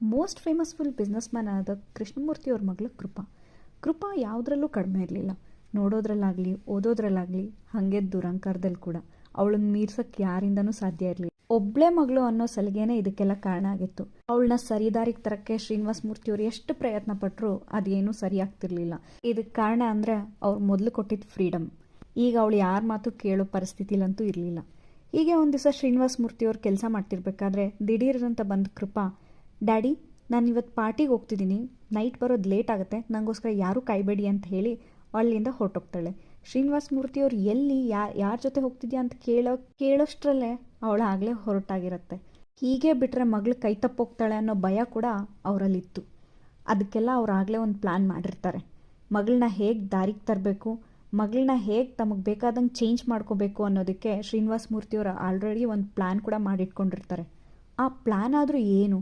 Most ಫೇಮಸ್ಫುಲ್ business man ಆದ ಕೃಷ್ಣಮೂರ್ತಿ ಅವ್ರ ಮಗಳು ಕೃಪಾ. ಕೃಪಾ ಯಾವುದ್ರಲ್ಲೂ ಕಡಿಮೆ ಇರಲಿಲ್ಲ. ನೋಡೋದ್ರಲ್ಲಾಗಲಿ ಓದೋದ್ರಲ್ಲಾಗಲಿ ಹಾಗೆ ದುರಂಕಾರದಲ್ಲಿ ಕೂಡ ಅವಳನ್ನ ಮೀರ್ಸಕ್ಕೆ ಯಾರಿಂದನೂ ಸಾಧ್ಯ ಇರಲಿಲ್ಲ. ಒಬ್ಬಳೇ ಮಗಳು ಅನ್ನೋ ಸಲಿಗೆನೇ ಇದಕ್ಕೆಲ್ಲ ಕಾರಣ ಆಗಿತ್ತು. ಅವಳನ್ನ ಸರಿದಾರಿಗೆ ತರಕ್ಕೆ ಶ್ರೀನಿವಾಸ ಮೂರ್ತಿಯವರು ಎಷ್ಟು ಪ್ರಯತ್ನ ಪಟ್ಟರು ಅದೇನೂ ಸರಿಯಾಗ್ತಿರ್ಲಿಲ್ಲ. ಇದಕ್ಕೆ ಕಾರಣ ಅಂದರೆ ಅವ್ರು ಮೊದಲು ಕೊಟ್ಟಿದ್ದ ಫ್ರೀಡಮ್. ಈಗ ಅವಳು ಯಾರ ಮಾತು ಕೇಳೋ ಪರಿಸ್ಥಿತಿಲಂತೂ ಇರಲಿಲ್ಲ. ಹೀಗೆ ಒಂದು ದಿವಸ ಶ್ರೀನಿವಾಸ ಮೂರ್ತಿಯವ್ರು ಕೆಲಸ ಮಾಡ್ತಿರ್ಬೇಕಾದ್ರೆ ದಿಢೀರಂತ ಬಂದು ಕೃಪಾ, ಡ್ಯಾಡಿ ನಾನು ಇವತ್ತು ಪಾರ್ಟಿಗೆ ಹೋಗ್ತಿದ್ದೀನಿ, ನೈಟ್ ಬರೋದು ಲೇಟ್ ಆಗುತ್ತೆ, ನನಗೋಸ್ಕರ ಯಾರೂ ಕಾಯಬೇಡಿ ಅಂತ ಹೇಳಿ ಅಲ್ಲಿಂದ ಹೊರಟೋಗ್ತಾಳೆ. ಶ್ರೀನಿವಾಸ ಮೂರ್ತಿಯವ್ರು ಎಲ್ಲಿ ಯಾರ ಜೊತೆ ಹೋಗ್ತಿದ್ಯಾ ಅಂತ ಕೇಳೋಷ್ಟರಲ್ಲೇ ಅವಳು ಆಗಲೇ ಹೊರಟಾಗಿರುತ್ತೆ. ಹೀಗೆ ಬಿಟ್ಟರೆ ಮಗಳು ಕೈ ತಪ್ಪೋಗ್ತಾಳೆ ಅನ್ನೋ ಭಯ ಕೂಡ ಅವರಲ್ಲಿತ್ತು. ಅದಕ್ಕೆಲ್ಲ ಅವ್ರು ಆಗಲೇ ಒಂದು ಪ್ಲ್ಯಾನ್ ಮಾಡಿರ್ತಾರೆ. ಮಗಳನ್ನ ಹೇಗೆ ದಾರಿಗೆ ತರಬೇಕು, ಮಗಳನ್ನ ಹೇಗೆ ತಮಗೆ ಬೇಕಾದಂಗೆ ಚೇಂಜ್ ಮಾಡ್ಕೋಬೇಕು ಅನ್ನೋದಕ್ಕೆ ಶ್ರೀನಿವಾಸ ಮೂರ್ತಿಯವರು ಆಲ್ರೆಡಿ ಒಂದು ಪ್ಲ್ಯಾನ್ ಕೂಡ ಮಾಡಿಟ್ಕೊಂಡಿರ್ತಾರೆ. ಆ ಪ್ಲ್ಯಾನ್ ಆದರೂ ಏನು?